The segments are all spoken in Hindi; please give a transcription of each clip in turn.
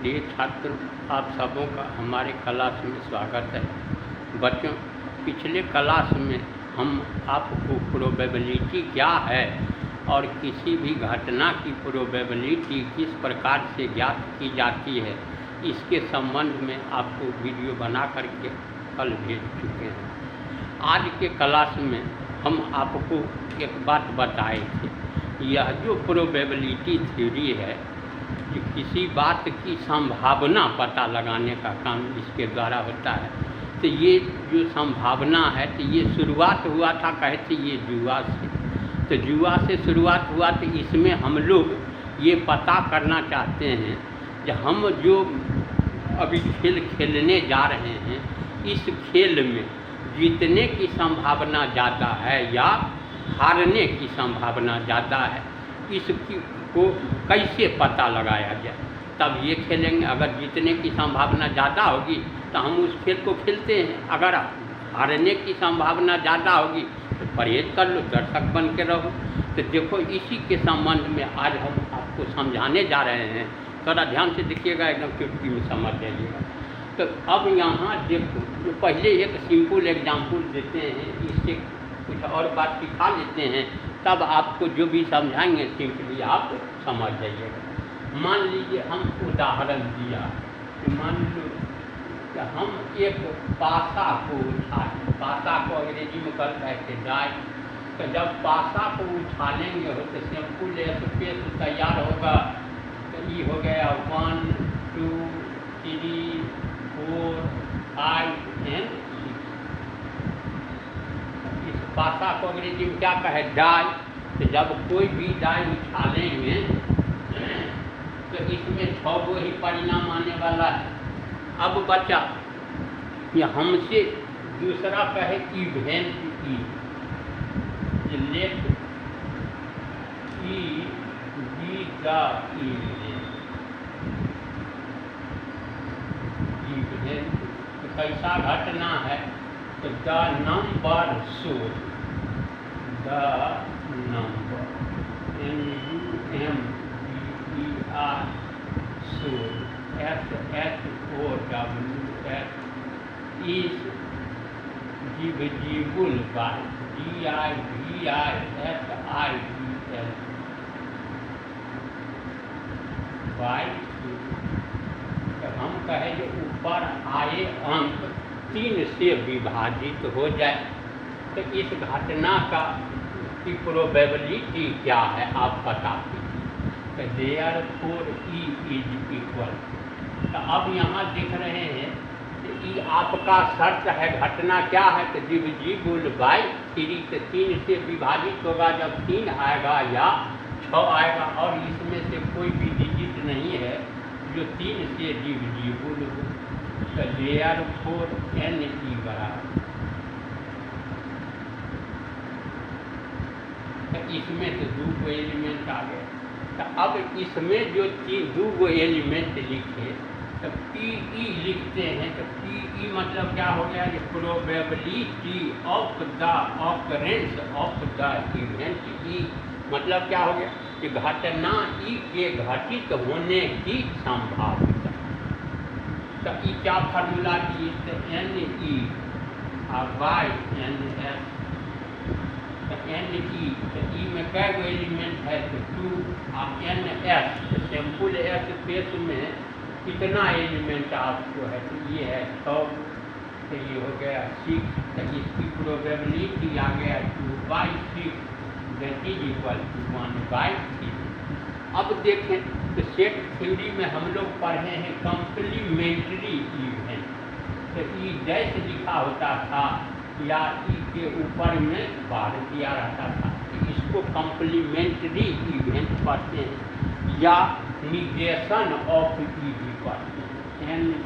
प्रिय छात्र, आप सबों का हमारे क्लास में स्वागत है। बच्चों, पिछले क्लास में हम आपको प्रोबेबिलिटी क्या है और किसी भी घटना की प्रोबेबिलिटी किस प्रकार से ज्ञात की जाती है, इसके संबंध में आपको वीडियो बना करके कल भेज चुके हैं। आज के क्लास में हम आपको एक बात बताए थे, यह जो प्रोबेबिलिटी थ्योरी है, कि किसी बात की संभावना पता लगाने का काम इसके द्वारा होता है। तो ये जो संभावना है, तो ये शुरुआत हुआ था कहते ये जुआ से। तो जुआ से शुरुआत हुआ, तो इसमें हम लोग ये पता करना चाहते हैं कि हम जो अभी खेल खेलने जा रहे हैं, इस खेल में जीतने की संभावना ज़्यादा है या हारने की संभावना ज़्यादा है, इसकी को कैसे पता लगाया जाए। तब ये खेलेंगे। अगर जीतने की संभावना ज़्यादा होगी तो हम उस खेल को खेलते हैं, अगर हारने की संभावना ज़्यादा होगी तो परहेज कर लो, दर्शक बन के रहो। तो देखो, इसी के संबंध में आज हम आपको समझाने जा रहे हैं। थोड़ा ध्यान से देखिएगा, एकदम चुटकी में समझ जाइएगा। तो अब यहाँ देखो, जो पहले एक सिंपल एग्जाम्पल देते हैं, इससे कुछ और बात सिखा लेते हैं, तब आपको जो भी समझाएंगे सिंपली आप समझ जाइएगा। मान लीजिए हम उदाहरण दिया कि मान लो कि हम एक पासा को उछालें। पासा को अंग्रेजी में कहते हैं डाई। तो जब पासा को उछालेंगे हो तो सिंपल स्पेस तैयार होगा। तो ये हो गया 1 2 3 4 5 एंड 6। इस पासा को अंग्रेजी में क्या कहे, डाई। तो जब कोई भी डाई उछालेंगे तो इसमें 6 गो ही परिणाम आने वाला है। अब बचा ये हमसे दूसरा कहे event E, let E be the event. तो कैसा घटना है, तो the number show, the number NUMBER show SHOWS is divisible by DIVISIBL by 2। तो हम कहें जो ऊपर आए अंक 3 से विभाजित हो जाए, तो इस घटना का की प्रोबेबिलिटी क्या है आप बता दीजिए। तो देयरफॉर E इज इक्वल। तो अब यहाँ देख रहे हैं कि ई आपका शर्त है, घटना क्या है, तो डिविजिबल बाय 3। तो 3 से विभाजित होगा जब 3 आएगा या 6 आएगा, और इसमें से कोई भी डिजिट नहीं है जो 3 से डिविजिबल हो। तो देयरफॉर NE बराबर, तो इसमें तो 2 एलिमेंट आ गए। तो अब इसमें जो 2 एलिमेंट लिखे, तो PE लिखते हैं। तो PE मतलब क्या हो गया, ये probability of the occurrence of the event. E मतलब क्या हो गया, कि घटना E के घटित होने की संभावना। तो E क्या फार्मूला की, तो NE बाय NS। तो NE, तो E में कै गो एलिमेंट है, तो 2। और NS, तो सिंपल S स्पेस में कितना एलिमेंट आपको है, तो ये है 6। तो ये हो गया 6। तो इसकी प्रोबेबिलिटी आ गया 2/6 दैट इज इक्वल टू 1/3। अब देखें, तो सेट थ्योरी में हम लोग पढ़े हैं कम्प्लीमेंट्री इवेंट। तो E डैश लिखा होता था या E के ऊपर में बार दिया रहता था, तो इसको कम्प्लीमेंट्री इवेंट पढ़ते हैं, या निगेशन ऑफ E भी पढ़ते हैं, NEGATION,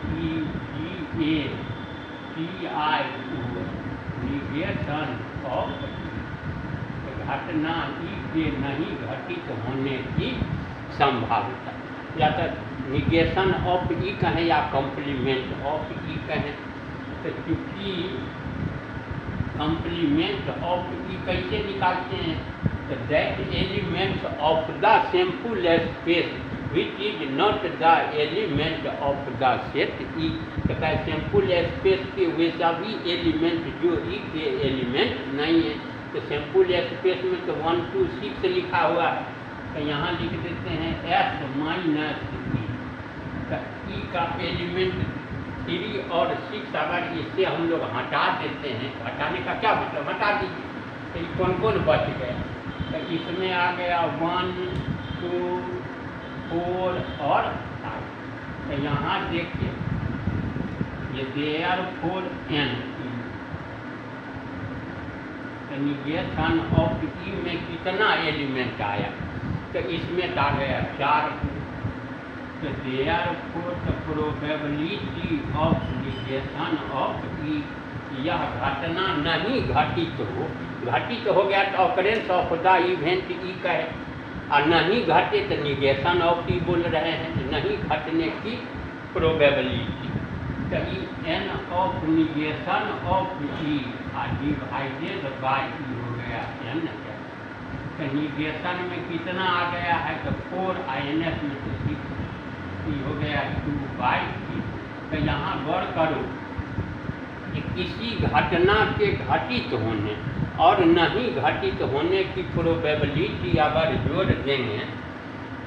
निगेशन ऑफ घटना E के नहीं घटित होने की संभावना। या तो निगेशन ऑफ E कहें या कम्प्लीमेंट ऑफ E कहें। तो चूँकि कम्प्लीमेंट ऑफ E कैसे निकालते हैं, तो that elements of the sample space which is not the element of the set E। कहता है सैम्पुल स्पेस के वे सभी एलिमेंट जो ई के एलिमेंट नहीं है। तो सैम्पुल स्पेस में तो 1 2 6 लिखा हुआ है, तो यहाँ लिख देते हैं S माइनस ई। तो ई का एलिमेंट 3 और 6 अगर इससे हम लोग हटा देते हैं, हटाने का क्या मतलब, हटा दीजिए तो ये कौन कौन बच गया। तो इसमें आ गया 1 2 4 और 5। तो यहाँ देखिए ये therefore N negation of E में कितना एलिमेंट आया, तो इसमें आ गया 4। तो there four probability of negation of E, यह घटना नहीं घटित हो, घटित हो गया तो occurrence of the event E का है, और नहीं घटे तो निगेशन ऑफ ई बोल रहे हैं, नहीं घटने की प्रोबेबिलिटी। तो N of negation of E divided by E हो गया एन। तो निगेशन में कितना आ गया है, तो 4 INS में तो 6 ई हो गया 2/3। तो यहाँ गौर करो कि किसी घटना के घटित होने और नहीं घटित होने की प्रोबेबिलिटी अगर जोड़ देंगे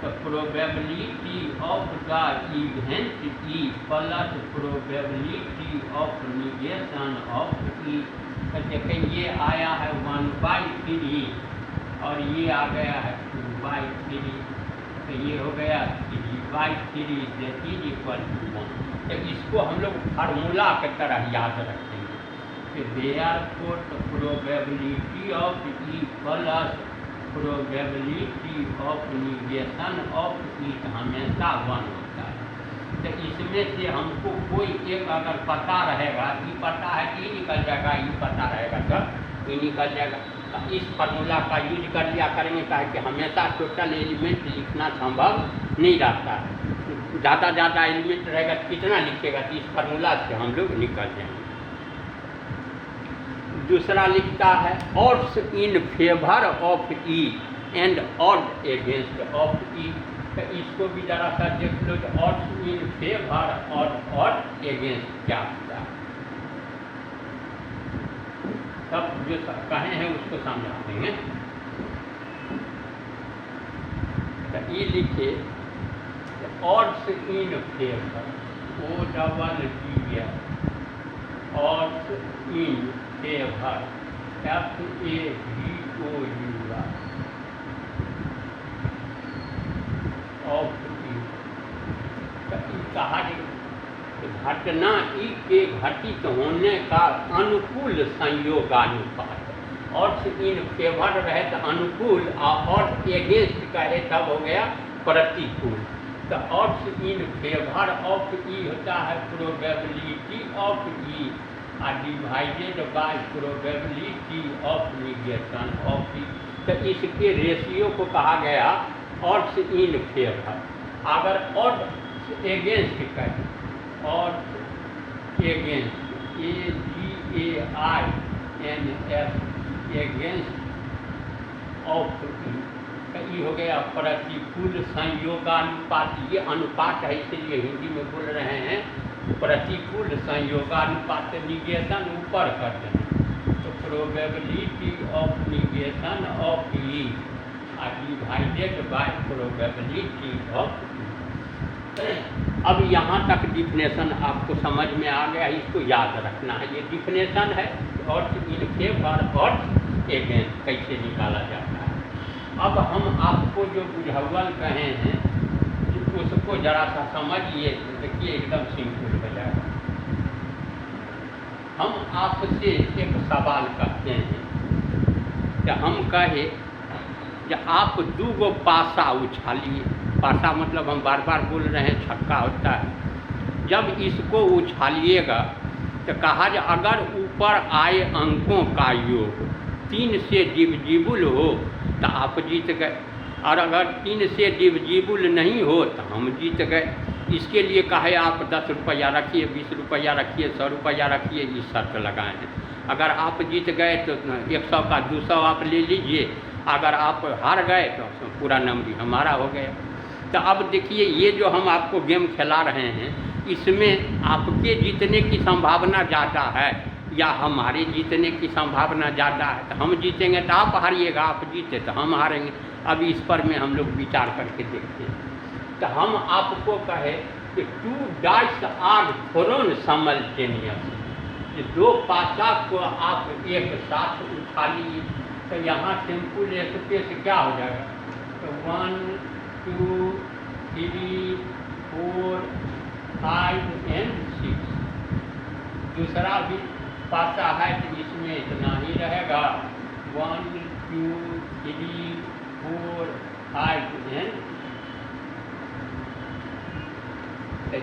तो probability of the event E plus probability of negation of E. तो देखें ये आया है 1/3 और ये आ गया है 2/3। तो ये हो गया 3/3 दैट इज इक्वल टू 1। तो इसको हम लोग फार्मूला की तरह याद रखेंगे कि therefore probability of E plus probability of negation of E हमेशा 1 होता है। तो इसमें से हमको कोई एक अगर पता रहेगा, ई पता है कि निकल जाएगा, ई पता रहेगा तो ई निकल जाएगा। तो इस फार्मूला का यूज कर लिया करेंगे, कहा कि हमेशा टोटल एलिमेंट लिखना संभव नहीं रहता है, ज़्यादा एलिमेंट रहेगा तो कितना लिखेगा, तो इस फार्मूला से हम लोग निकल जाएंगे। दूसरा लिखता है odds in favour of E and odd against of E. तो इसको भी ज़रा सा देख लो, तो ऑड्स इन फेवर और ऑड एगेंस्ट क्या होता है, सब जो कहे हैं उसको समझा देंगे। तो ये लिखिए odds in favour, ODD odds in favour FAVOUR of E. कहा घटना ई के घटित होने का अनुकूल संयोगानुपात। ऑड्स इन फेवर रहे तो अनुकूल और एगेंस्ट कहे तब हो गया प्रतिकूल। तो odds in favour of E होता है probability of E divided by probability of negation of E. तो इसके रेशियो को कहा गया ऑड्स इन फेवर। अगर ऑड एगेंस्ट कहें, odd against AGAINS against of E, तो ये हो गया प्रतिकूल संयोगानुपात। ये अनुपात है इसलिए हिंदी में बोल रहे हैं प्रतिकूल संयोगानुपात। निगेशन ऊपर कर दें तो probability of negation of E divided by probability of E. अब यहाँ तक डिफिनेशन आपको समझ में आ गया, इसको याद रखना है। ये डिफिनेशन है odds in favour odds against कैसे निकाला जाता है। अब हम आपको जो बुझावल कहे हैं उसको जरा सा समझिए, देखिए एकदम सिंपल हो जाएगा। हम आपसे एक सवाल करते हैं कि हम कहे कि आप 2 गो पासा उछालिए। पासा मतलब हम बार बार बोल रहे हैं छक्का होता है। जब इसको उछालिएगा तो कहा जाए अगर ऊपर आए अंकों का योग 3 से डिविजिबल हो तो आप जीत गए, और अगर 3 से डिविजिबल नहीं हो तो हम जीत गए। इसके लिए कहे आप 10 रुपया रखिए, 20 रुपया रखिए, 100 रुपया रखिए, ये शर्त लगाए हैं। अगर आप जीत गए तो 100 का 200 आप ले लीजिए, अगर आप हार गए तो पूरा नंबर हमारा हो गया। तो अब देखिए ये जो हम आपको गेम खिला रहे हैं, इसमें आपके जीतने की संभावना ज़्यादा है या हमारे जीतने की संभावना ज़्यादा है। तो हम जीतेंगे तो आप हारिएगा, आप जीते तो हम हारेंगे। अब इस पर में हम लोग विचार करके देखते हैं। तो हम आपको कहे कि 2 डाइस आर थ्रोन साइमल्टेनियसली, ये 2 पासा को आप एक साथ उठा लिए। तो यहाँ सिंपल स्पेस क्या हो जाएगा? तो 1 2 3 4 5 and 6। दूसरा भी पासा है तो इसमें इतना ही रहेगा 1 2 3 4 5 and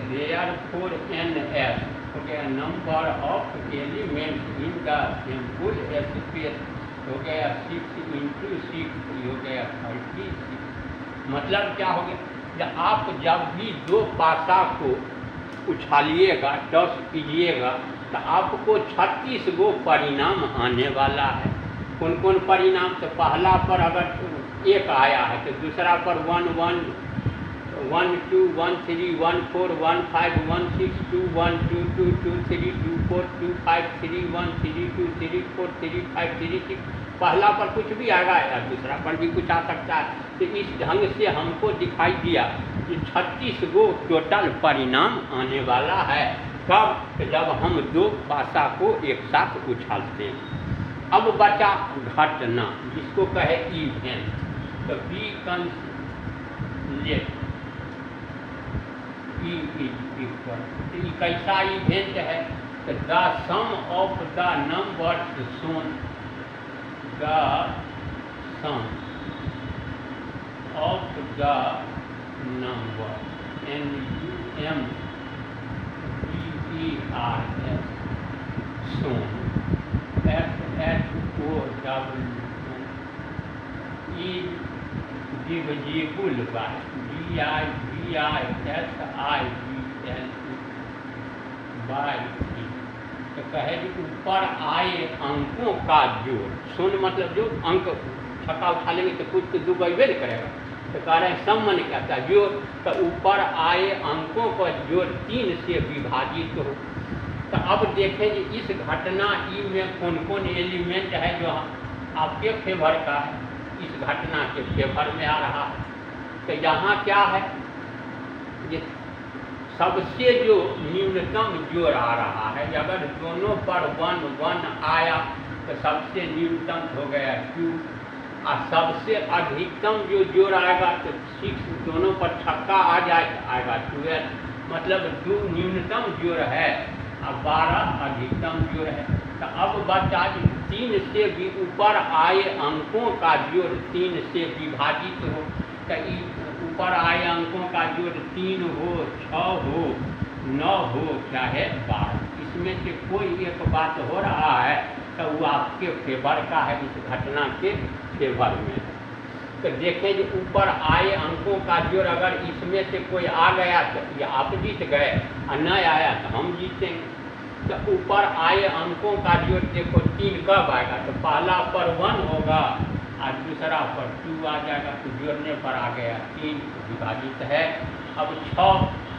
therefore NS हो गया number of elements in the simple space, हो गया 6 × 6 हो गया 36। मतलब क्या हो गया? जब आप जब भी 2 पासा को उछालिएगा, टॉस कीजिएगा, तो आपको 36 गो परिणाम आने वाला है। कौन कौन परिणाम? तो पहला पर अगर 1 आया है तो दूसरा पर 1 1 1 2 1 3 1 4 1 5 1 6 2 1 2 2 2 3 2 4 2 5 3 1 3 2 3 4 3 5 3 6। पहला पर कुछ भी आएगा या दूसरा पर भी कुछ आ सकता है। तो इस ढंग से हमको दिखाई दिया कि 36 गो टोटल परिणाम आने वाला है। कब? जब हम 2 पासा को एक साथ उछालते हैं। अब बचा घटना, जिसको कहे इवेंट। तो B consider E is equal to ये कैसा इवेंट है? तो the sum of the numbers shown, the sum of the number NUMBERS shown SHOW is divisible by DIVISIBL by 3। तो कहे कि ऊपर आए अंकों का जोड़, शून्य मतलब जो अंक छक्का उछालेंगे तो कुछ तो दुबेबे नहीं करेगा। तो कह रहे हैं सम मन क्या था? जोड़। तो ऊपर आए अंकों का जोड़ 3 से विभाजित हो। तो अब देखें कि इस घटना ई में कौन कौन एलिमेंट है जो आपके फेवर का है, इस घटना के फेवर में आ रहा है। तो यहाँ क्या है? ये सबसे जो न्यूनतम जोड़ आ रहा है, अगर दोनों पर 1 1 आया तो सबसे न्यूनतम हो गया 2, और सबसे अधिकतम जो जोड़ आएगा तो 6, दोनों पर छक्का आ जाए तो आएगा 12। मतलब 2 न्यूनतम जोड़ है और 12 अधिकतम जोड़ है। तो अब बचा 3 से भी ऊपर आए अंकों का जोड़ 3 से विभाजित हो। तो ऊपर आए अंकों का जोड़ 3 हो, 6 हो, 9 हो, चाहे 12, इसमें से कोई एक बात हो रहा है तो वो आपके फेवर का है, इस घटना के फेवर में। तो देखें जो ऊपर आए अंकों का जोड़ अगर इसमें से कोई आ गया तो ये आप जीत गए, और न आया तो हम जीतेंगे। तो ऊपर आए अंकों का जोड़ देखो 3 कब आएगा? तो पहला पर 1 होगा और दूसरा पर 2 आ जाएगा। तो जोड़ने पर आ गया 3, विभाजित है। अब 6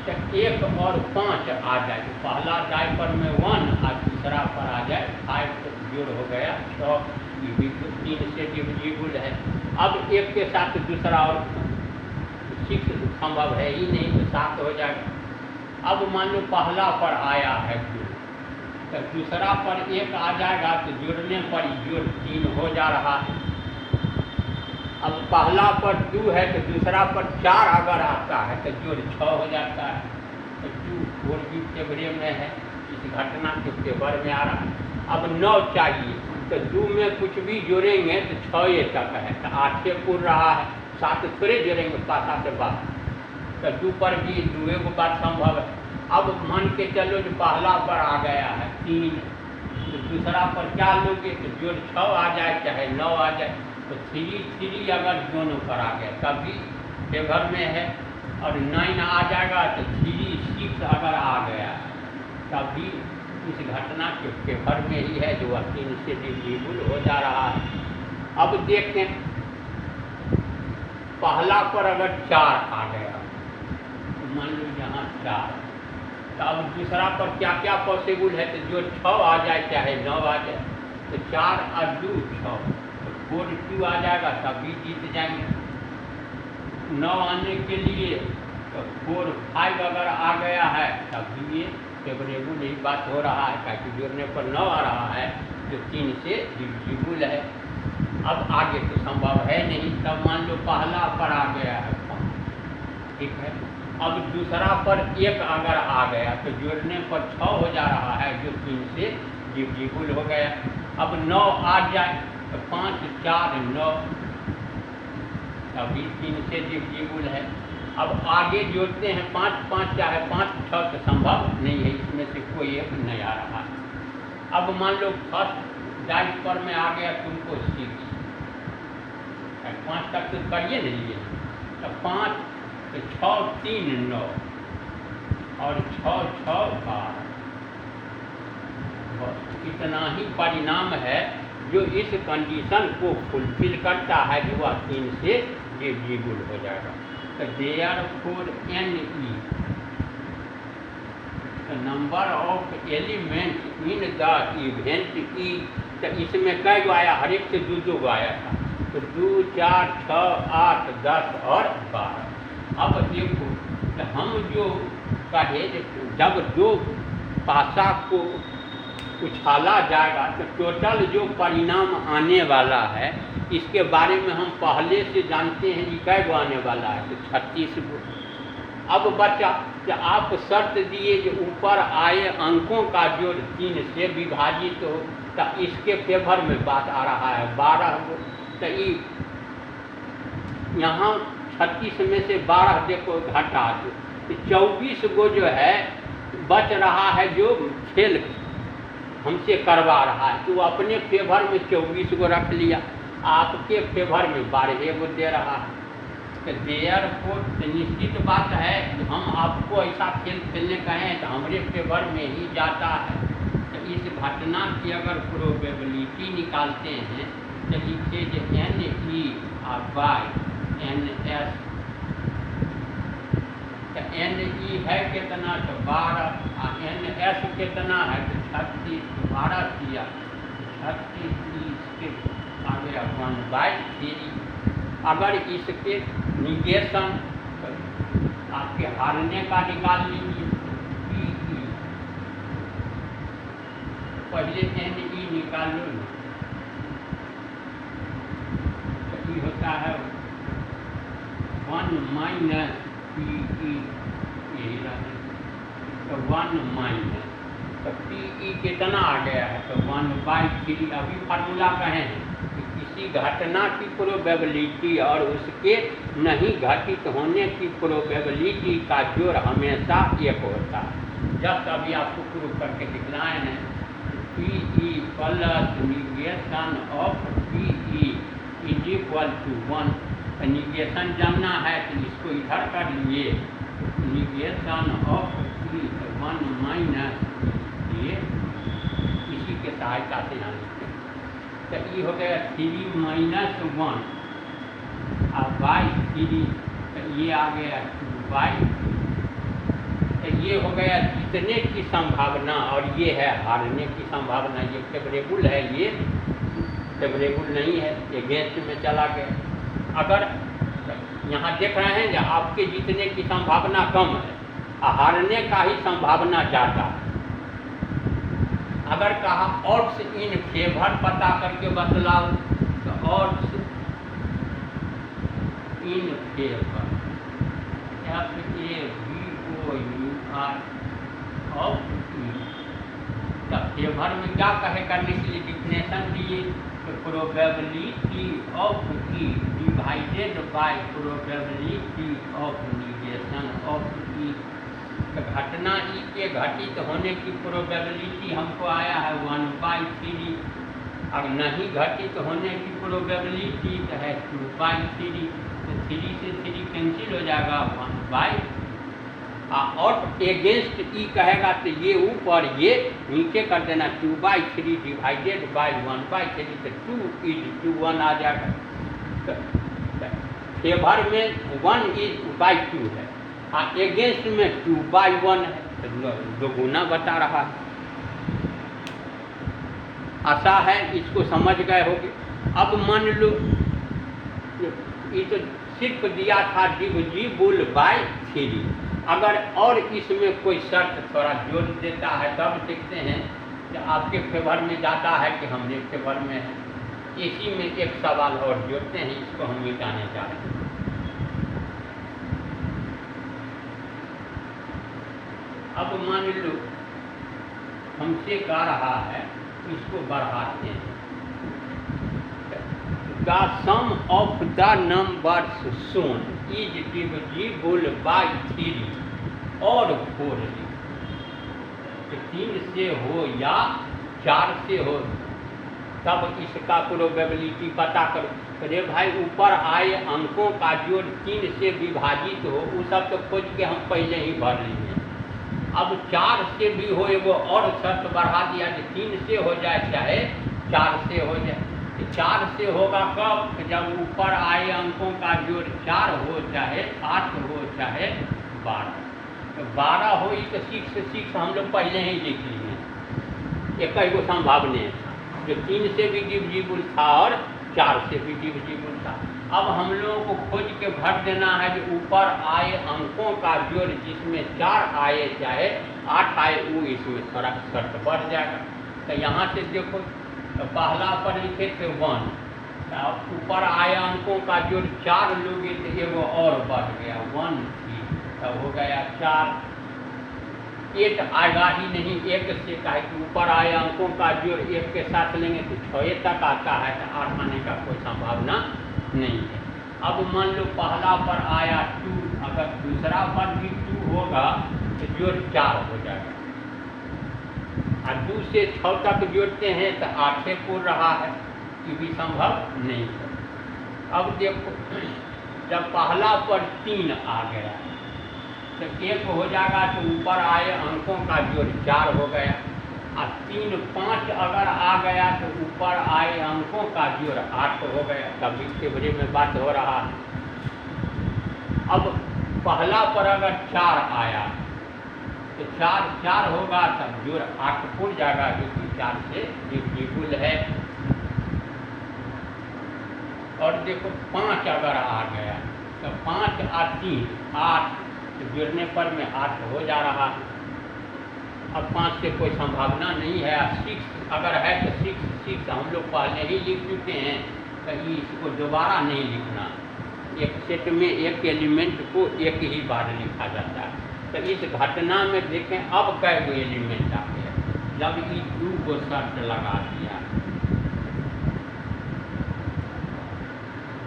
तो 1 और 5 आ जाए, तो पहला जाए पर में 1 और दूसरा पर आ जाए 5, तो जोड़ हो गया 6, ये भी 3 से डिविजिबल है। अब 1 के साथ दूसरा और 6 संभव है ही नहीं, तो 7 हो जाएगा। अब मान लो पहला पर आया है 2, तो दूसरा पर 1 आ जाएगा, तो जोड़ने पर जोड़ 3 हो जा रहा है। अब पहला पर 2 है तो दूसरा पर 4 अगर आता है तो जोड़ 6 हो जाता है। तो 2 4 भी फेवरे में है, इस घटना के फेवर में आ रहा है। अब 9 चाहिए, तो 2 में कुछ भी जोड़ेंगे तो 6 तक है, तो 8 पूर रहा है, 7 थोड़े जोड़ेंगे पासा से बात। तो 2 पर भी 2 को बात संभव है। अब मान के चलो जो पहला पर आ गया है 3, तो दूसरा पर क्या लोगे? तो जोड़ 6 आ जाए चाहे 9 आ जाए, तो 3 अगर दोनों पर आ गया तभी फेवर में है, और 9 आ जाएगा तो 3 6 अगर आ गया तभी इस घटना के फेवर में ही है, जो 3 से डिविजिबल हो जा रहा है। अब देखें पहला पर अगर 4 आ गया मान लो यहाँ 4, तो अब दूसरा पर क्या क्या पॉसिबल है, तो जो 6 आ जाए चाहे 9 आ जाए, तो 4 और 2 6, तो 4 2 आ जाएगा, तभी जीत जाएंगे। 9 आने के लिए तो 4 5 अगर आ गया है तभी ये फेवरेबल ही बात हो रहा है, ताकि जोड़ने पर 9 आ रहा है जो 3 से डिविजिबल है। अब आगे तो संभव है नहीं, तब मान लो पहला पर आ गया है 5, ठीक है। अब दूसरा पर 1 अगर आ गया तो जोड़ने पर 6 हो जा रहा है जो 3 से डिविजिबल हो गया। अब 9 आ जाए तो 5 4 9, तभी 3 से डिविजिबल है। अब आगे जोड़ते हैं 5 5 चाहे 5 6, तो संभव नहीं है, इसमें से कोई एक नहीं आ रहा है। अब मान लो फर्स्ट डाइस पर में आ गया तुमको 6, 5 तक तो करिए नहीं लिए, तो 5 तो 6 3 9 और 6 6 12, बस इतना ही परिणाम है जो इस कंडीशन को फुलफिल करता है कि वह 3 से डिविजिबल हो जाएगा। तो therefore NE, the number of elements in the event E, तो इसमें कै गो आया, हर एक से 2 2 गो आया था, तो 2 4 6 8 10 और 12। अब देखो, तो हम जो कहे जब 2 पासा को उछाला जाएगा तो टोटल जो परिणाम आने वाला है इसके बारे में हम पहले से जानते हैं कि कै गो आने वाला है, तो 36 गो। अब बचा कि आप शर्त दिए कि ऊपर आए अंकों का जोड़ 3 से विभाजित हो, तो इसके फेवर में बात आ रहा है 12 गो। तो यहाँ 36 में से 12 देखो घटा दो, तो 24 गो जो है बच रहा है, जो खेल हमसे करवा रहा है, तो वो अपने फेवर में 24 गो रख लिया, आपके फेवर में 12 गो दे रहा है। तो therefore निश्चित बात है कि हम आपको ऐसा खेल खेलने कहें तो हमारे फेवर में ही जाता है। तो इस घटना की अगर प्रोबेबिलिटी निकालते हैं तो लिखिए जो NE बाय NS, तो NE है कितना, तो 12, NS कितना है, तो 36, 12 किया 36, इसके आ गया 1/3। अगर इसके निगेशन आपके हारने का निकाल लीजिए, PE, पहले NE निकाल लो ना, तो ये होता है 1 माइनस PE, यही रहने, तो 1 माइनस, तो PE कितना आ गया है, तो 1/3। अभी फार्मूला कहें हैं कि किसी घटना की प्रोबेबिलिटी और उसके नहीं घटित होने की प्रोबेबिलिटी का जोड़ हमेशा 1 होता है। जस्ट अभी आपको प्रूव करके दिखलाए हैं, PE plus negation of PE is equal to 1। Negation जानना है तो इसको इधर कर लिए, निगेशन ऑफ PE 1 माइनस, ये इसी के सहायता से यहाँ लिखते हैं, तो ये हो गया 3 माइनस 1 बाई 3, तो ये आ गया 2/3। तो ये हो गया जीतने की संभावना और ये है हारने की संभावना। ये फेवरेबल है, ये फेवरेबल नहीं है, अगेंस्ट में चला गया। अगर यहाँ देख रहे हैं कि आपके जीतने की संभावना कम है, हारने का ही संभावना ज़्यादा है। अगर कहा ऑड्स इन फेवर पता करके बतलाओ, तो odds in favour FAVOUR of E, तो फेवर में क्या कहे करने के लिए डिफिनेशन दिए, तो probability of E divided by probability of negation of E। तो घटना E के घटित होने की प्रोबेबिलिटी हमको आया है 1/3, और नहीं घटित होने की प्रोबेबिलिटी तो है 2/3, तो 3 से 3 कैंसिल हो जाएगा 1/, और एगेंस्ट E कहेगा तो ये ऊपर ये नीचे कर देना, 2/3 डिवाइडेड बाय 1/3, तो 2 इज 2 1 आ जाएगा। तो फेवर में 1/2 है, एगेंस्ट में 2/1 है, तो दोगुना बता रहा है। आशा है इसको समझ गए होगे। अब मान लो ये तो सिर्फ दिया था डिविजिबल/3। अगर और इसमें कोई शर्त थोड़ा जोड़ देता है तब देखते हैं कि आपके फेवर में जाता है कि हमने फेवर में है। इसी में एक सवाल और जोड़ते हैं, इसको हम मिटाने जा रहे हैं। अब मान लो हमसे कह रहा है, इसको बढ़ाते हैं। The sum of the numbers shown is divisible by 3 और 4। तो 3 से हो या 4 से हो, तब इसका प्रोबेबिलिटी पता करो। अरे भाई, ऊपर आए अंकों का जोड़ 3 से विभाजित हो, वो सब तो खोज के हम पहले ही भर लिए। अब 4 से भी हो, वो और शर्त बढ़ा दिया कि 3 से हो जाए चाहे 4 से हो जाए। 4 से होगा कब? जब ऊपर आए अंकों का जोड़ 4 हो चाहे 8 हो चाहे 12। तो 12 हो तो 6 से 6 हम लोग पहले ही लिख लिए। एक ही को संभावने था, जो 3 से भी डिविजिबल था और 4 से भी डिविजिबल था। अब हम लोगों को खोज के भर देना है कि ऊपर आए अंकों का जोड़ जिसमें 4 आए चाहे 8 आए, वो इसमें थोड़ा शर्त बढ़ जाएगा। तो यहाँ से देखो, तो पहला पर लिखे थे 1, ऊपर आए अंकों का जोड़ 4 लोगे तो एगो और बढ़ गया 1 3, तब हो गया 4। 8 आएगा ही नहीं 1 से, कहे कि ऊपर आए अंकों का जोड़ 1 के साथ लेंगे तो 6 तक आता है, तो 8 आने का कोई संभावना नहीं है। अब मान लो पहला पर आया 2, अगर दूसरा पर भी 2 होगा तो जोड़ 4 हो जाएगा। 2 से 6 तक जोड़ते हैं तो 8 पूर्ण रहा है, ये भी संभव नहीं है। अब देखो, जब पहला पर 3 आ गया तो 1 हो जाएगा, तो ऊपर आए अंकों का जोड़ 4 हो गया। और 3 5 अगर आ गया तो ऊपर आए अंकों का जोड़ 8 हो गया। तब इसके बारे में बात हो रहा है। अब पहला पर अगर 4 आया तो 4 होगा, तब जोड़ 8 पूर्ण जाएगा, क्योंकि 4 से डिविजिबल है। और देखो 5 अगर आ गया तो 5 और 3 8, तो जोड़ने पर में 8 हो जा रहा है। अब 5 से कोई संभावना नहीं है। 6 अगर है तो 6 हम लोग पहले ही लिख चुके हैं, तो इसको दोबारा नहीं लिखना। एक सेट में एक एलिमेंट को एक ही बार लिखा जाता है। तो इस घटना में देखें अब कै गो एलिमेंट आ गया, जब ये 2 को शर्त लगा दिया।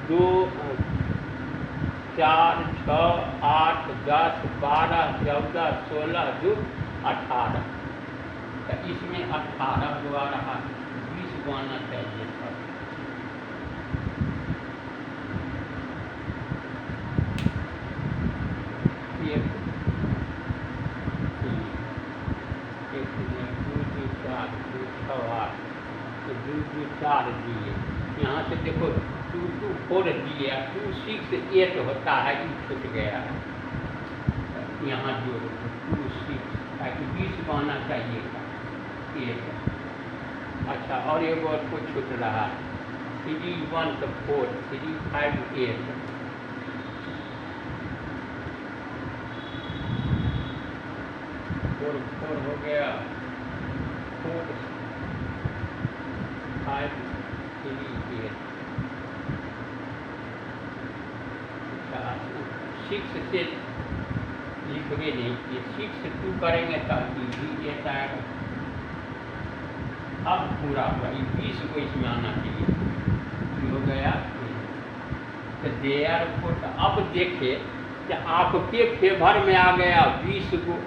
2 4 6 8 10 12 14 16 2 18। तो इसमें 18 को आ रहा, 20 को आना चाहिए था। तो 2 2 4 दिए, यहाँ से देखो 2 2 4 दिए, 2 6 8 होता है, ये छूट गया है। यहाँ जोड़ो 2 6, ताकि 20 को आना चाहिए था 8। अच्छा, और एक और को छूट रहा है 3 1 तो 4 3 5 8। 4 हो गया, 4 5 3 8। 6 से लिखोगे नहीं, ये 6 से 2 करेंगे तब भी 8 आएगा। अब पूरा हुआ, ये 20 को इसमें आना चाहिए, हो गया। तो देयर को अब देखे कि आपके फेवर में आ गया 20 गो,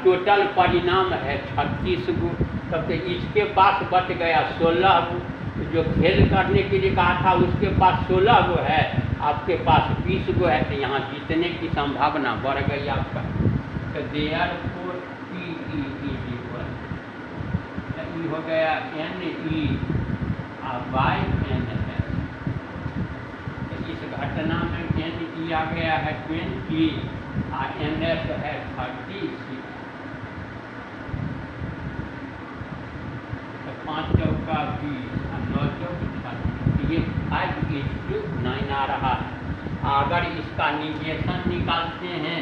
टोटल परिणाम है 36 गो। तब तो इसके पास बच गया 16 गो। जो खेल करने के लिए कहा था उसके पास 16 गो है, आपके पास 20 गो है, तो यहाँ जीतने की संभावना बढ़ गई आपका। तो there four P E equal हो गया NE बाय NS। तो इस घटना में NE आ गया है 20 NS है 36, तो 5 चौका 20 और 9 चौक 36, ये 5:9 आ रहा है। अगर इसका निगेशन निकालते हैं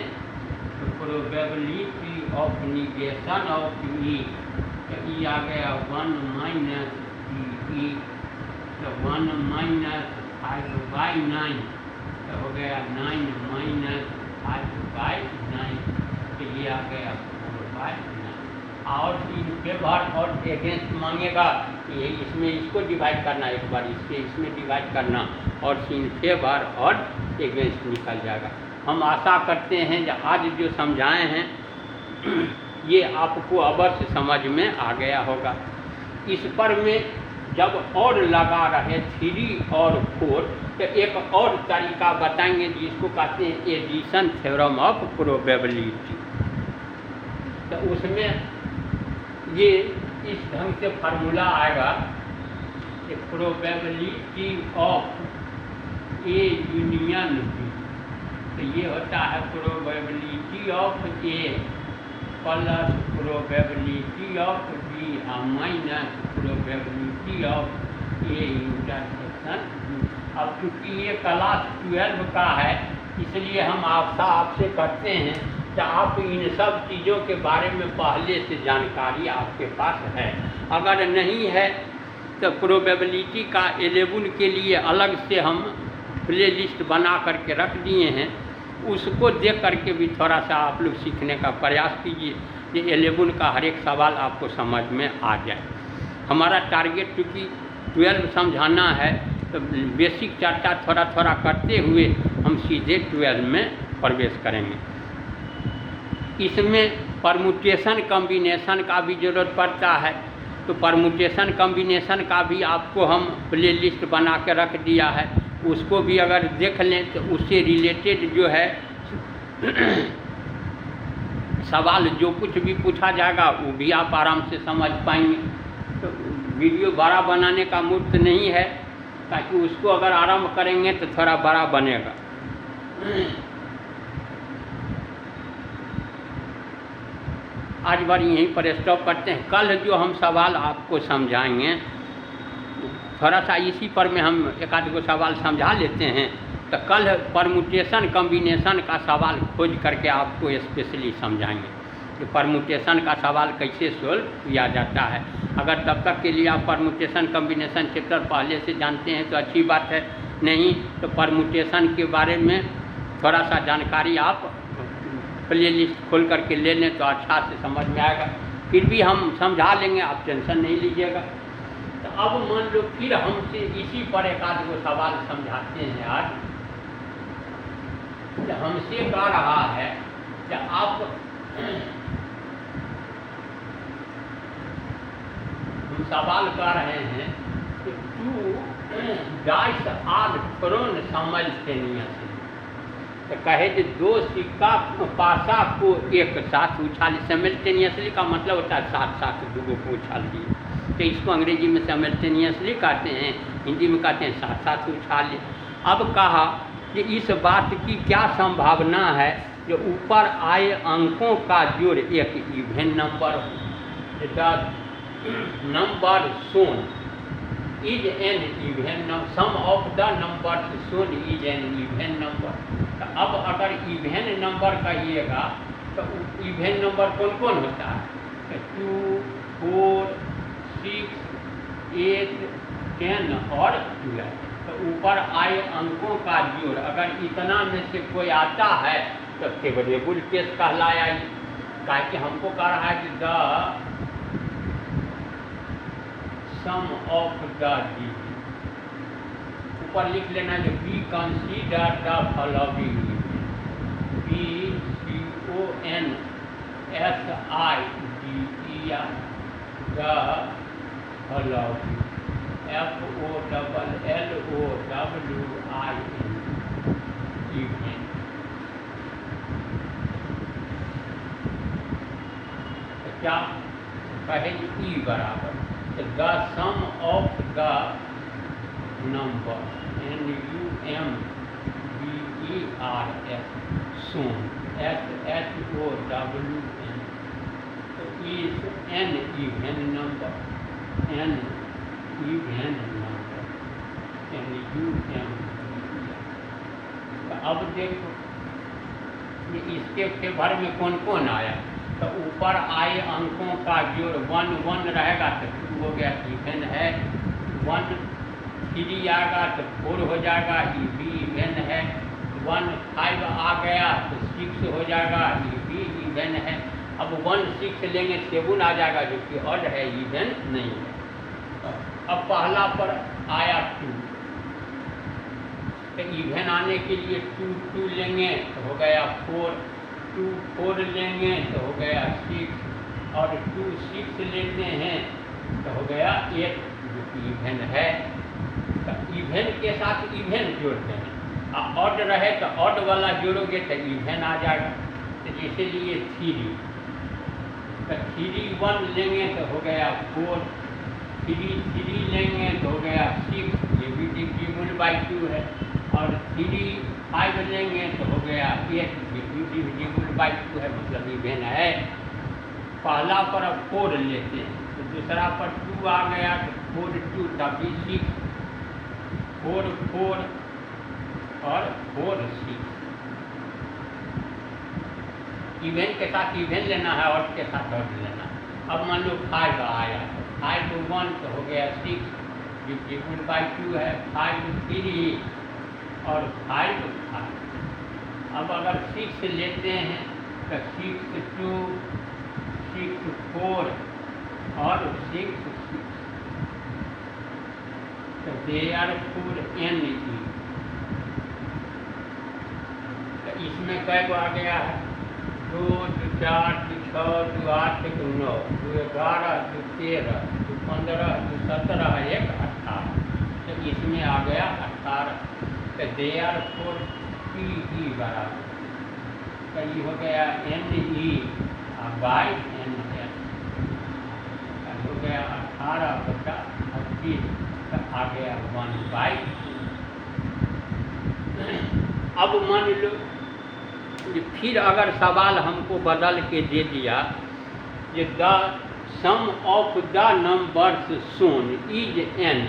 तो probability of negation of E, तो ई आ गया 1 माइनस ई, तो 1 माइनस 5/9, तो हो गया 9 माइनस 5/9, तो ये आ गया 4/9। और इन फेवर और अगेंस्ट मांगेगा, ये इसमें इसको डिवाइड करना, एक बार इससे इसमें डिवाइड करना और इन फेवर और अगेंस्ट निकल जाएगा। हम आशा करते हैं कि आज जो समझाए हैं ये आपको अवश्य समझ में आ गया होगा। इस पर में जब और लगा रहे 3 और 4, तो एक और तरीका बताएंगे जिसको कहते हैं एडिशन थ्योरम ऑफ प्रोबेबिलिटी। तो उसमें ये इस ढंग से फार्मूला आएगा कि probability of A union B, तो ये होता है probability of A plus probability of B minus probability of A intersection B. अब चूँकि ये क्लास 12 का है, इसलिए हम आपसे कहते हैं कि आप इन सब चीज़ों के बारे में पहले से जानकारी आपके पास है। अगर नहीं है तो प्रोबेबिलिटी का 11 के लिए अलग से हम प्ले लिस्ट बना करके रख दिए हैं, उसको देख करके भी थोड़ा सा आप लोग सीखने का प्रयास कीजिए कि 11 का हर एक सवाल आपको समझ में आ जाए। हमारा टारगेट चूँकि 12 समझाना है, तो बेसिक चर्चा थोड़ा थोड़ा करते हुए हम सीधे 12 में प्रवेश करेंगे। इसमें परमुटेशन कम्बिनेशन का भी ज़रूरत पड़ता है, तो परमुटेशन कम्बिनेशन का भी आपको हम प्ले लिस्ट बना के रख दिया है, उसको भी अगर देख लें तो उससे रिलेटेड जो है सवाल जो कुछ भी पूछा जाएगा वो भी आप आराम से समझ पाएंगे। तो वीडियो बड़ा बनाने का मूड नहीं है, ताकि उसको अगर आरंभ करेंगे तो थोड़ा बड़ा बनेगा। आज बार यहीं पर स्टॉप करते हैं। कल जो हम सवाल आपको समझाएंगे, थोड़ा सा इसी पर में हम एक आध गो सवाल समझा लेते हैं, तो कल परमुटेशन कम्बिनेशन का सवाल खोज करके आपको स्पेशली समझाएंगे कि परमुटेशन का सवाल कैसे सोल्व किया जाता है। अगर तब तक के लिए आप परमुटेशन कम्बिनेशन चैप्टर पहले से जानते हैं तो अच्छी बात है, नहीं तो परमुटेशन के बारे में थोड़ा सा जानकारी आप प्ले लिस्ट खोल करके ले लें तो अच्छा से समझ में आएगा। फिर भी हम समझा लेंगे, आप टेंशन नहीं लीजिएगा। तो अब मान लो फिर हमसे इसी पर एक आध गो सवाल समझाते हैं आज। तो हमसे कह रहा है कि आप हम सवाल कर रहे हैं कि 2 डाइस आर थ्रोन साइमल्टेनियसली, तो कहे कि 2 सिक्का पासा को एक साथ उछाल, साइमल्टेनियसली का मतलब होता है साथ साथ 2 को उछाल दिए, तो इसको अंग्रेजी में साइमल्टेनियसली कहते हैं, हिंदी में कहते हैं साथ साथ उछाल लिए। अब कहा कि इस बात की क्या संभावना है जो ऊपर आए अंकों का जोड़ एक इवन नंबर हो, the number shown is an even number, sum of the number shown is an even number. तो अब अगर इवन नंबर कहिएगा तो इवन नंबर कौन कौन होता है? 2, 4, 6, 8, 10 और 12। तो ऊपर आए अंकों का जोड़ अगर इतना में से कोई आता है तो फेवरेबल केस कहलाया। कि हमको कह रहा है कि the sum of the D, ऊपर लिख लेना जो B consider the following, BCONSIDER the following, FOLLOWIN क्या कहे ई बराबर the sum of the number NUMBERS shown SSOWN, तो is n even number, n even number, NUM। तो अब देखो ये इसके फेवर में कौन कौन आया, तो ऊपर आए अंकों का जोड़ 1 1 रहेगा तो 2 हो गया, इवन है। 1 3 आएगा तो 4 हो जाएगा, ये भी इवन है। 1 5 आ गया तो 6 हो जाएगा, ये भी इवन है। अब 1 6 लेंगे 7 आ जाएगा, जो कि ऑड है, इवन नहीं है। अब पहला पर आया 2, तो इवन आने के लिए 2 2 लेंगे तो हो गया 4, 2 4 लेंगे तो हो गया 6, और 2 6 लेते हैं तो हो गया 8, जो कि इवन है। तो इवन के साथ इवन जोड़ते हैं, और ऑड रहे तो ऑड वाला जोड़ोगे तो इवन आ जाएगा। तो जैसे लिए 3, तो 3 1 लेंगे तो हो गया 4, 3 3 लेंगे तो हो गया 6, ये भी डिविजिबल बाई 2 है। और 3 5 लेंगे तो हो गया 8, ये भी डिविजिबल बाई 2 है, मतलब इवन है। पहला पर अब 4 लेते हैं, तो दूसरा पर 2 आ गया तो 4 2 तब भी 6, 4 4 और 4 6। इवन के साथ इवन लेना है, ऑड के साथ ऑड लेना है। अब मान लो 5 आया तो 5 1 तो हो गया 6, डिविजिबल बाई 2 है। 5 3 और 5 5। अब अगर 6 लेते हैं तो 6 2 6 4 और 6 6, तो therefore NE। तो इसमें कै गो आ गया है, 2 2 4 2 6 2 8 2 9 2 11 2 13 2 15 2 17 1 18, तो इसमें आ गया 18। तो therefore PE बराबर, तो ये हो गया NE बाई NS, हो गया 18 बटा 25, तो आ गया 1/2। अब मान लो फिर अगर सवाल हमको बदल के दे दिया कि the sum of the numbers shown is n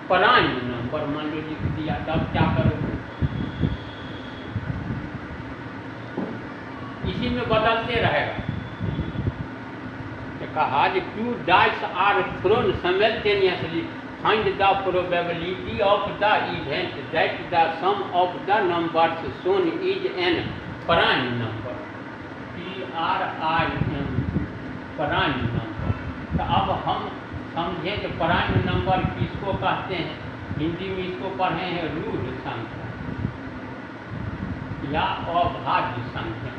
prime number, मान लो लिख दिया, तब क्या करोगे? इसी में बदलते रहेगा। तो कहा कि 2 dice are thrown simultaneously, find the probability of the event that the sum of the numbers shown is n prime number, PRIM prime number. तो अब हम समझे कि प्राइम नंबर किसको कहते हैं, हिंदी में इसको पढ़े हैं रूढ़ संख्या या अभाज्य संख्या।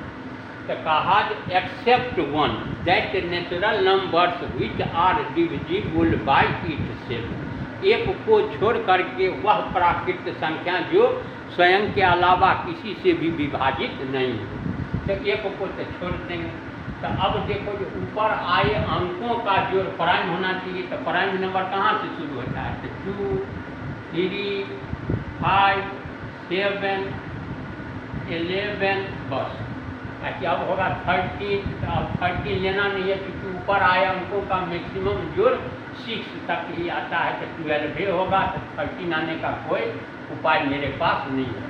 तो कहा except 1 that natural numbers which are divisible by itself, एक को छोड़ करके वह प्राकृत संख्या जो स्वयं के अलावा किसी से भी विभाजित नहीं है। तो एक को तो छोड़ देंगे। तो अब देखो जो ऊपर आए अंकों का जोड़ प्राइम होना चाहिए, तो प्राइम नंबर कहाँ से शुरू होता है? तो 2 3 5 7 11 बस। अच्छा अब होगा 13, तो अब 13 लेना नहीं है क्योंकि ऊपर आए अंकों का मैक्सिमम जोड़ 6 तक ही आता है, तो 12 होगा। तो 13 आने का कोई उपाय मेरे पास नहीं है।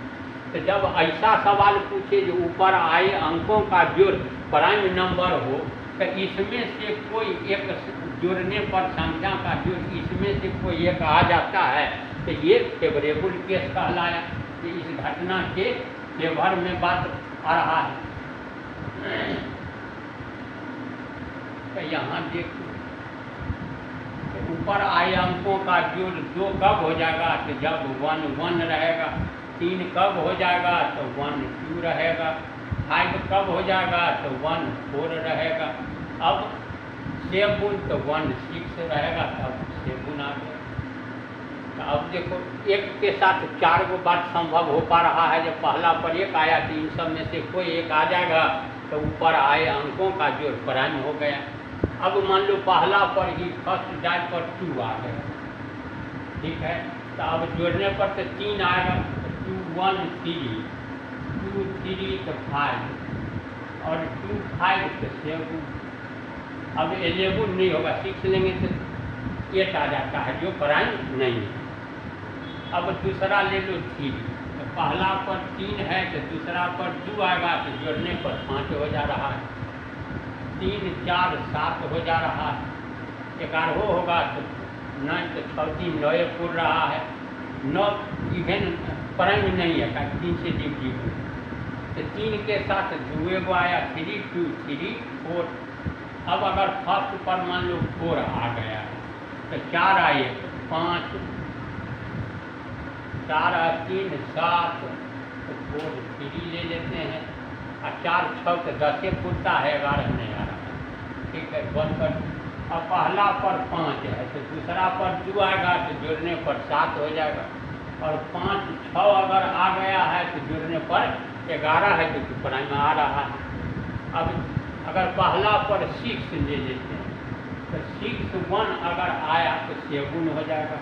तो जब ऐसा सवाल पूछे जो ऊपर आए अंकों का जोड़ प्राइम नंबर हो, तो इसमें से कोई एक जोड़ने पर संख्या का जोड़ इसमें से कोई एक आ जाता है, तो ये फेवरेबल केस कहलाया। कि इस घटना के फेवर में बात आ रहा है। तो यहाँ देखो ऊपर आए अंकों का जोड़ 2 कब हो जाएगा? तो जब 1 1 रहेगा। 3 कब हो जाएगा? तो 1 2 रहेगा। 5 कब हो जाएगा? तो 1 4 रहेगा। अब 7 तो 1 6 रहेगा, तब 7 आ गया। तो अब देखो एक के साथ 4 गो बात संभव हो पा रहा है। जब पहला पर 1 आया तो इन सब में से कोई एक आ जाएगा, तो ऊपर आए अंकों का जोड़ प्राइम हो गया। अब मान लो पहला पर ही फर्स्ट डाई पर 2 आ गया, ठीक है। तो अब जोड़ने पर तो 3 आएगा, तो 2 1 3 2 3 तो 5 और 2 5 तो 7। अब 11 नहीं होगा, 6 लेंगे तो 8 आ जाता है, जो प्राइम नहीं है। अब दूसरा ले लो 3, तो पहला पर 3 है तो दूसरा पर 2 आएगा, तो जोड़ने पर 5 हो जा रहा है। 3 4 7 हो जा रहा है। 11 होगा तो 9 तो 6 3 9 पूर रहा है। 9 इवेन प्राइम नहीं है, 3 से डिविजिबल, तो 3 के साथ 2 को आया, 3 2 3 4। अब अगर फर्स्ट पर मान लो 4 आ गया है तो 4 आए, 5 4 3 7, तो 4 3 ले लेते हैं, और 4 6 तो 10 पूरता है, 11 नहीं आ रहा है। ठीक है, बंद कर। अब पहला पर 5 है तो दूसरा पर 2 आएगा, तो जोड़ने पर 7 हो जाएगा, और 5 6 अगर आ गया है तो जोड़ने पर 11 है, जो प्राइम आ रहा है। अब अगर पहला पर 6 ले लेते हैं तो 6 1 अगर आया तो 7 हो जाएगा,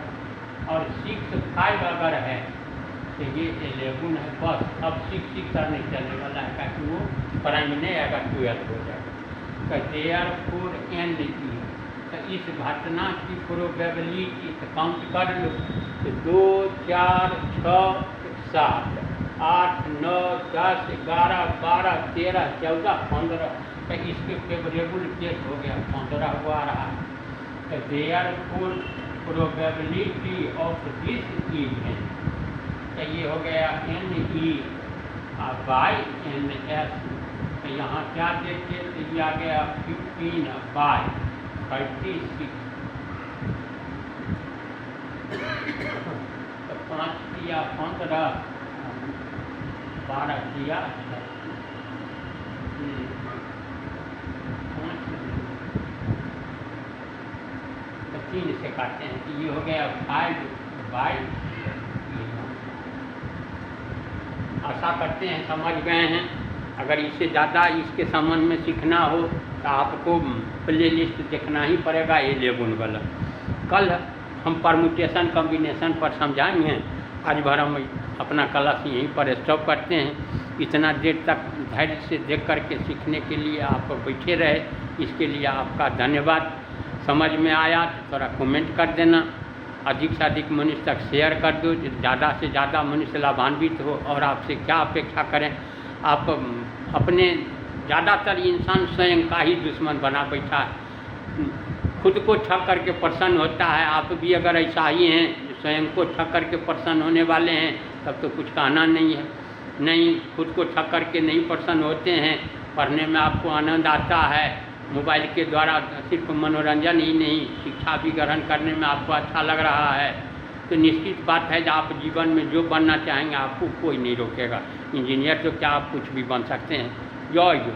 और 6 5 अगर है तो ये 11 है। बस अब 6 नहीं चलने वाला है, ताकि वो प्राइम नहीं आएगा, 12 हो जाएगा। तो therefore NE, तो इस घटना की प्रोबेबिलिटी तो काउंट कर लो, तो 2 4 6 7 8 9 10 11 12 13 14 15, तो इसके फेवरेबल केस हो गया, 15 हुआ रहा है। तो therefore probability of this event, तो ये हो गया NE बाई NS। तो यहाँ क्या देखिए, तो ये आ गया 15 बाई 36, तो 5 दिया 15, 12 दिया 5, तो 3 से काटते हैं, तो ये हो गया 5 बाई। आशा करते हैं समझ गए हैं। अगर इससे ज़्यादा इसके संबंध में सीखना हो तो आपको प्ले लिस्ट देखना ही पड़ेगा 11 वाला। कल हम परम्यूटेशन कॉम्बिनेशन पर समझाएंगे। आज भर हम अपना क्लास यहीं पर स्टॉप करते हैं। इतना देर तक धैर्य से देख करके सीखने के लिए आप बैठे रहे, इसके लिए आपका धन्यवाद। समझ में आया तो थोड़ा कमेंट कर देना, अधिक से अधिक मनुष्य तक शेयर कर दो, ज़्यादा से ज़्यादा मनुष्य लाभान्वित हो। और आपसे क्या अपेक्षा करें, आप अपने ज़्यादातर इंसान स्वयं का ही दुश्मन बना बैठा है, खुद को ठग करके प्रसन्न होता है। आप भी अगर ऐसा ही हैं, स्वयं को ठग करके प्रसन्न होने वाले हैं, तब तो कुछ कहना नहीं है। नहीं, खुद को ठग करके नहीं प्रसन्न होते हैं, पढ़ने में आपको आनंद आता है, मोबाइल के द्वारा सिर्फ मनोरंजन ही नहीं, शिक्षा भी ग्रहण करने में आपको अच्छा लग रहा है, तो निश्चित बात है कि आप जीवन में जो बनना चाहेंगे आपको कोई नहीं रोकेगा। इंजीनियर तो क्या, आप कुछ भी बन सकते हैं। जय हो।